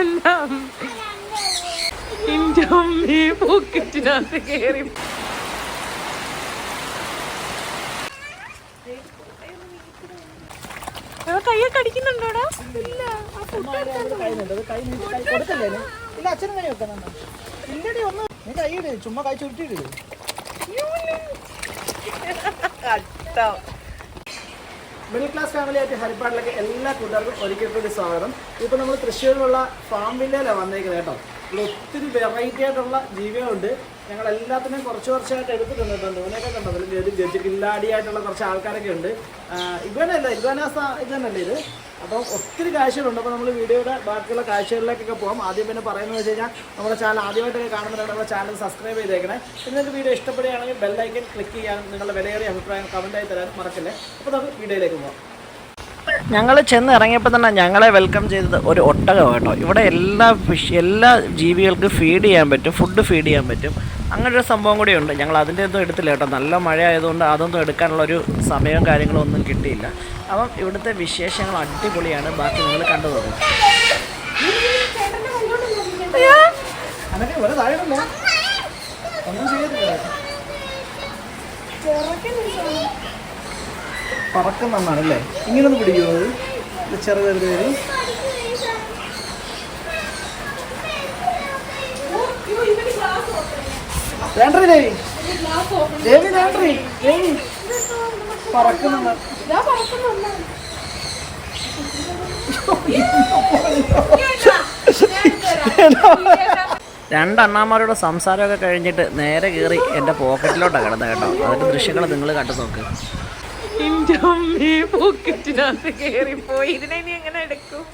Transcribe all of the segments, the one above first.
എന്താ എന്റെ അമ്മേ പോക്കറ്റിനകത്ത് കയറി. കയ്യൊക്കെ അടിക്കുന്നുണ്ടോടാ? ഇല്ല, അച്ഛനും കൈ വെക്കുന്നുണ്ടോ? ഇല്ലടി ഒന്ന് നീ കൈയിട്, ചുമ്മാ കൈ ചുരുട്ടിയിട്. മിഡിൽ ക്ലാസ് ഫാമിലി ആയിട്ട് ഹരിപ്പാടിലേക്ക് എല്ലാ കൂട്ടുകാർക്കും ഒരിക്കൽ കൂടി സ്വാഗതം. ഇപ്പോൾ നമ്മൾ തൃശ്ശൂരിലുള്ള ഫാം വില്ലയിലാണ് വന്നേക്കുന്നത് കേട്ടോ. ഇവിടെ ഒത്തിരി വെറൈറ്റി ആയിട്ടുള്ള ജീവികളുണ്ട്. ഞങ്ങൾ എല്ലാത്തിനും കുറച്ചായിട്ട് എടുത്ത് തന്നിട്ടുണ്ട്. ഇവനൊക്കെ കണ്ടോ, അതിൽ കില്ലാടിയായിട്ടുള്ള കുറച്ച് ആൾക്കാരൊക്കെ ഉണ്ട്. ഇവനല്ല ഇവനാസ ഇത് തന്നെയല്ലേ ഇത്. അപ്പം ഒത്തിരി കാഴ്ചകളുണ്ട്. അപ്പോൾ നമ്മൾ വീഡിയോയുടെ ബാക്കിയുള്ള കാഴ്ചകളിലേക്കൊക്കെ പോകാം. ആദ്യം പിന്നെ പറയുന്നത് വെച്ച് കഴിഞ്ഞാൽ നമ്മുടെ ചാനൽ ആദ്യമായിട്ടൊക്കെ കാണുന്നവരാണ് നമ്മുടെ ചാനൽ സബ്സ്ക്രൈബ് ചെയ്തേക്കണേ. പിന്നെ നിങ്ങൾക്ക് വീഡിയോ ഇഷ്ടപ്പെടുകയാണെങ്കിൽ ബെല്ലൈക്കൻ ക്ലിക്ക് ചെയ്യാനും നിങ്ങളുടെ വിലയേറിയ അഭിപ്രായം കമൻറ്റായി തരാനും മറക്കല്ലേ. അപ്പോൾ നമുക്ക് വീഡിയോയിലേക്ക് പോകാം. ഞങ്ങൾ ചെന്ന് ഇറങ്ങിയപ്പോൾ തന്നെ ഞങ്ങളെ വെൽക്കം ചെയ്തത് ഒരു ഒട്ടകം കേട്ടോ. ഇവിടെ എല്ലാ ജീവികൾക്കും ഫീഡ് ചെയ്യാൻ പറ്റും, ഫുഡ് ഫീഡ് ചെയ്യാൻ പറ്റും. അങ്ങനൊരു സംഭവം കൂടിയുണ്ട്. ഞങ്ങൾ അതിൻ്റെ ഒന്നും എടുത്തില്ല കേട്ടോ. നല്ല മഴ ആയതുകൊണ്ട് അതൊന്നും എടുക്കാനുള്ളൊരു സമയവും കാര്യങ്ങളും ഒന്നും കിട്ടിയില്ല. അപ്പം ഇവിടുത്തെ വിശേഷങ്ങൾ അടിപൊളിയാണ്. ബാക്കി നിങ്ങൾ കണ്ടു നോക്കും. പറക്കുന്നതാണല്ലേ, ഇങ്ങനൊന്ന് പിടിക്കുന്നത് ചെറുതെടുത്ത് വരും. വേണ്ടേ ദേവി, ദേവി വേണ്ടേ, ദേവി പറക്കുന്ന രണ്ടണ്ണാമാരുടെ സംസാരമൊക്കെ കഴിഞ്ഞിട്ട് നേരെ കയറി എൻ്റെ പോക്കറ്റിലോട്ടാണ് കിടന്നത് കേട്ടോ. അതിൻ്റെ ദൃശ്യങ്ങൾ നിങ്ങൾ കണ്ടു നോക്ക്. എന്റെ അമ്മേ പോക്കറ്റിനകത്ത് കയറിപ്പോയി. ഇതിനെ ഇനി എങ്ങനെ എടുക്കും?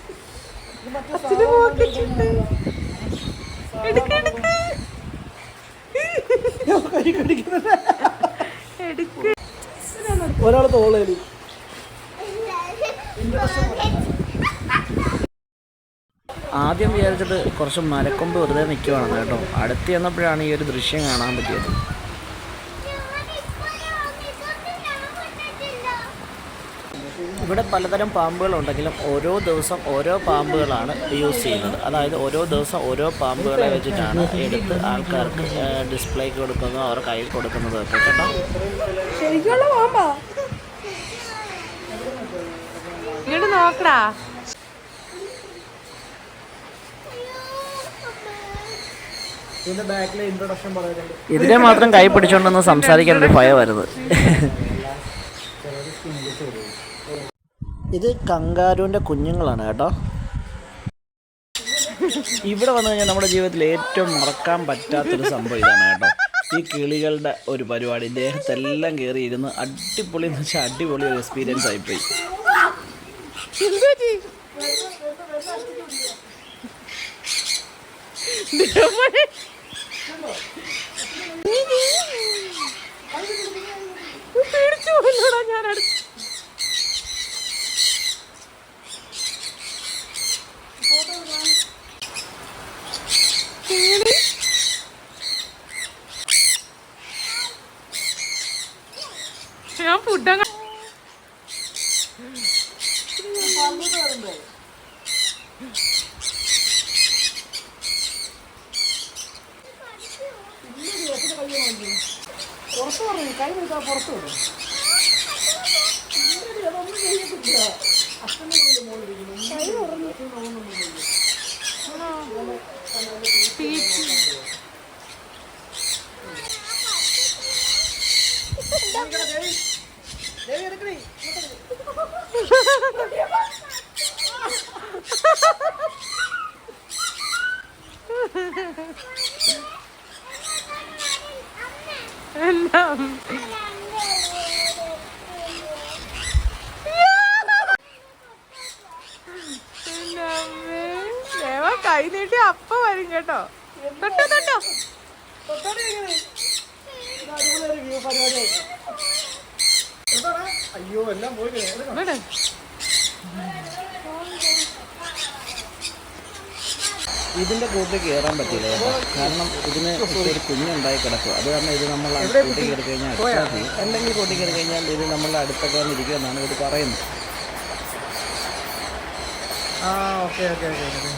ഒരാൾ തോളേലി. ആദ്യം വിചാരിച്ചത് കുറച്ച് മരക്കൊമ്പ് വെറുതെ നിൽക്കുവാണെന്ന് കേട്ടോ. അടുത്ത് ചെന്നപ്പോഴാണ് ഈ ഒരു ദൃശ്യം കാണാൻ പറ്റിയത്. ഇവിടെ പലതരം പാമ്പുകളുണ്ടെങ്കിലും ഓരോ ദിവസം ഓരോ പാമ്പുകളാണ് യൂസ് ചെയ്യുന്നത്. അതായത് ഓരോ ദിവസം ഓരോ പാമ്പുകളെ വെച്ചിട്ടാണ് എടുത്ത് ആൾക്കാർക്ക് ഡിസ്പ്ലേക്ക് കൊടുക്കുന്നതും അവരുടെ കയ്യിൽ കൊടുക്കുന്നതും ഒക്കെ കേട്ടോ. ശരിക്കുള്ള പാമ്പാ ഇങ്ങോട്ട് നോക്കടാ. ഇതിനെ മാത്രം കൈ പിടിച്ചോണ്ടൊന്ന് സംസാരിക്കാനൊരു ഭയം വരുന്നത്. ഇത് കങ്കാരുവിൻ്റെ കുഞ്ഞുങ്ങളാണ് കേട്ടോ. ഇവിടെ വന്നു കഴിഞ്ഞാൽ നമ്മുടെ ജീവിതത്തിൽ ഏറ്റവും മറക്കാൻ പറ്റാത്തൊരു സംഭവം ഇതാണ് കേട്ടോ. ഈ കിളികളുടെ ഒരു പരിപാടി ദേഹത്തെല്ലാം കയറി ഇരുന്ന് അടിപൊളി എന്ന് വെച്ചാൽ അടിപൊളി ഒരു എക്സ്പീരിയൻസ് ആയിപ്പോയി. ഞാൻ ഫുഡ് പുറത്ത് പറഞ്ഞു കൈ കൊടുത്താ പുറത്ത് വരും. അച്ഛൻ്റെ മോളിരിക്കുന്നു. കൈ പറഞ്ഞു ദേവി എടുക്കണേ. എന്താ കൈ നീട്ടി അപ്പ വരും കേട്ടോ. തൊട്ടോ തൊട്ടോ അയ്യോ എല്ലാം പോയി. ഇതിൻ്റെ കൂട്ടിൽ കയറാൻ പറ്റില്ല കേട്ടോ. കാരണം ഇതിന് ഒരു കുഞ്ഞുണ്ടായി കിടക്കും. അത് കാരണം ഇത് നമ്മൾ കൂട്ടി കയറി കഴിഞ്ഞാൽ അല്ലെങ്കിൽ കൂട്ടി കയറി കഴിഞ്ഞാൽ ഇത് നമ്മളുടെ അടുത്തൊക്കെ വന്നിരിക്കുമെന്നാണ് ഇത് പറയുന്നത്. ആ ഓക്കെ ഓക്കെ ഓക്കെ ഓക്കെ.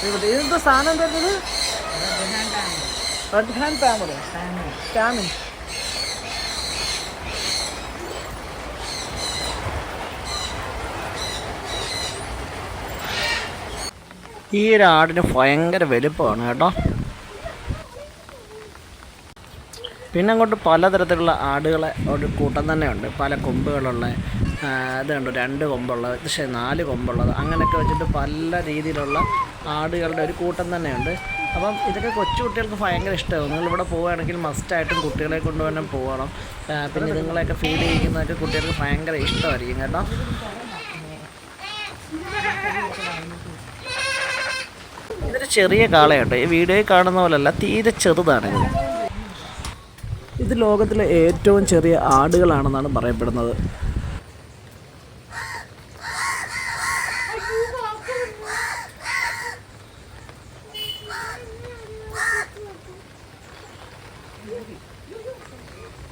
ഇതെന്താ സാധനം തരുന്നത്? റെഡ് ഹാൻഡ് ഫാമിലി ടാമിൻ. ഈ ഒരു ആടിന് ഭയങ്കര വലുപ്പമാണ് കേട്ടോ. പിന്നെ അങ്ങോട്ട് പലതരത്തിലുള്ള ആടുകളെ ഒരു കൂട്ടം തന്നെയുണ്ട്. പല കൊമ്പുകളുള്ള ഇതുണ്ട്, 2 കൊമ്പുള്ളത്, പക്ഷേ 4 കൊമ്പുള്ളത്, അങ്ങനെയൊക്കെ വെച്ചിട്ട് പല രീതിയിലുള്ള ആടുകളുടെ ഒരു കൂട്ടം തന്നെയുണ്ട്. അപ്പം ഇതൊക്കെ കൊച്ചു കുട്ടികൾക്ക് ഭയങ്കര ഇഷ്ടമാകും. നിങ്ങളിവിടെ പോവുകയാണെങ്കിൽ മസ്റ്റായിട്ടും കുട്ടികളെ കൊണ്ടുതന്നെ പോകണം. പിന്നെ ഇതുങ്ങളെയൊക്കെ ഫീഡ് ചെയ്യുന്നതൊക്കെ കുട്ടികൾക്ക് ഭയങ്കര ഇഷ്ടമായിരിക്കും കേട്ടോ. ഇതൊരു ചെറിയ കാളയുണ്ട്. ഈ വീഡിയോയിൽ കാണുന്ന പോലെയല്ല, തീരെ ചെറുതാണിത്. ഇത് ലോകത്തിലെ ഏറ്റവും ചെറിയ ആടുകളാണെന്നാണ് പറയപ്പെടുന്നത്.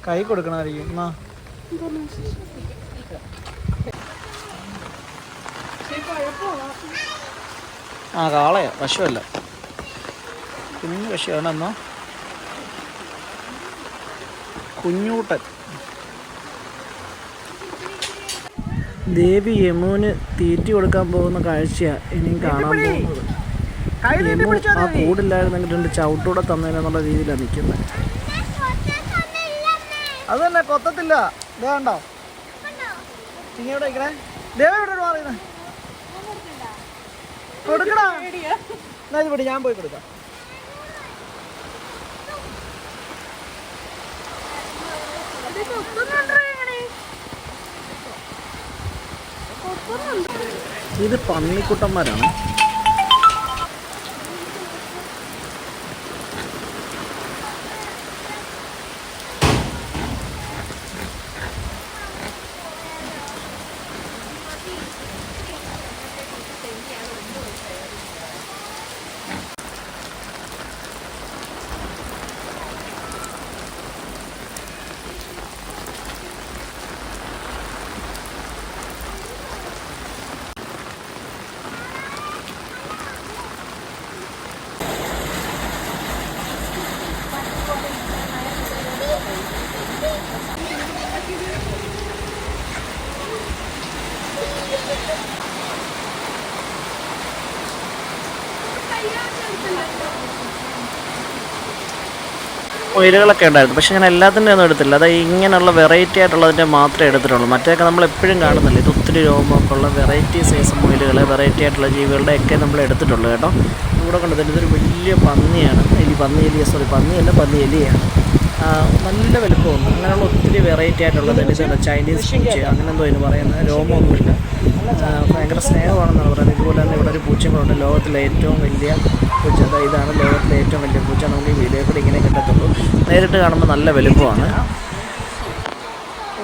കൈ കൊടുക്കണമായിരിക്കും. എന്നാ ആ കാളയോ? പശുവല്ല, കുഞ്ഞു പശുവാണ്. എന്നോ കുഞ്ഞൂട്ടൻ. ദേവി യമുവിന് തീറ്റി കൊടുക്കാൻ പോകുന്ന കാഴ്ചയാണ് ഇനിയും കാണാൻ പോകുന്നത്. യമു ആ കൂടില്ലായിരുന്നെങ്കിൽ 2 ചവിട്ടൂടെ തന്നതിനെന്നുള്ള രീതിയിലാണ് നിൽക്കുന്നത്. അത് തന്നെ കൊത്തത്തില്ല. ഇതാണ്ടോ ഇങ്ങോട്ട് വയ്ക്കണേ. ദേവ ഇവിടെ മാറിയുന്നത് കൊടുക്കടാ. എന്നാ ഇത് വിട്, ഞാൻ പോയി കൊടുക്കാം. ഇത് പന്നിക്കുട്ടന്മാരാണ്. മുയലുകളൊക്കെ ഉണ്ടായിരുന്നു, പക്ഷെ ഞാൻ എല്ലാത്തിൻ്റെ ഒന്നും എടുത്തില്ല. അത് ഇങ്ങനെയുള്ള വെറൈറ്റി ആയിട്ടുള്ളതിൻ്റെ മാത്രമേ എടുത്തിട്ടുള്ളൂ. മറ്റേയൊക്കെ നമ്മൾ എപ്പോഴും കാണുന്നില്ല. ഇത് ഒത്തിരി രോമമൊക്കെ ഉള്ള വെറൈറ്റി സൈസ് മുയലുകൾ, വെറൈറ്റി ആയിട്ടുള്ള ജീവികളുടെ ഒക്കെ നമ്മൾ എടുത്തിട്ടുള്ളൂ കേട്ടോ. ഇവിടെ കണ്ടത് ഇതൊരു വലിയ പന്നിയാണ്. പന്നി എലിയാണ്. നല്ല വലുപ്പമുണ്ട്. അങ്ങനെയുള്ള ഒത്തിരി വെറൈറ്റി ആയിട്ടുള്ളത്. ഇതാണ് ചൈനീസ് പൂച്ച, അങ്ങനെ എന്തോ ഇതിന് പറയുന്നത്. രോമമൊന്നുമില്ല, ഭയങ്കര സ്നേഹമാണെന്നാണ് പറയുന്നത്. ഇതുപോലെ തന്നെ ഇവിടെ ഒരു പൂച്ചകളുണ്ട്. ലോകത്തിലെ ഏറ്റവും വലിയ പൂച്ച. ഇതാണ് ലോകത്തിലെ ഏറ്റവും വലിയ പൂച്ച. നമുക്ക് ഈ വീഡിയോ കൂടി ഇങ്ങനെ കിട്ടത്തുള്ളൂ. നേരിട്ട് കാണുമ്പോൾ നല്ല വലുപ്പമാണ്.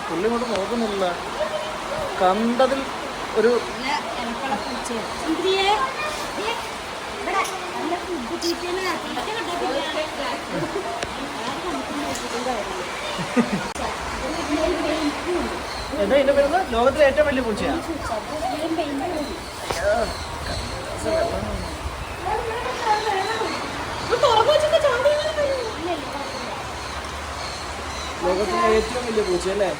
പുള്ളി കൊണ്ട് നോക്കുന്നില്ല. കണ്ടതിൽ ഒരു എന്താ ഇതിന്റെ പേരുന്ന ലോകത്തിലെ ഏറ്റവും വലിയ പൂച്ചയാണ്. ലോകത്തിലെ ഏറ്റവും വലിയ പൂച്ച അല്ലേ?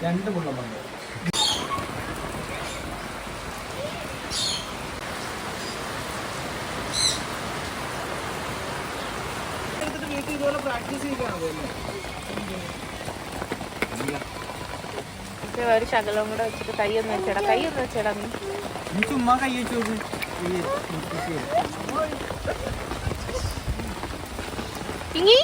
രണ്ട് മുള്ളമുണ്ട്. വീട്ടിൽ ഇതുപോലെ പ്രാക്ടീസ് ചെയ്യിക്കാണോ? ഒരു ശകലവും കൂടെ വെച്ചിട്ട് കൈയൊന്ന് വെച്ചേടാ നീ ചുമ്മാ കൈ വെച്ചു ഇങ്ങി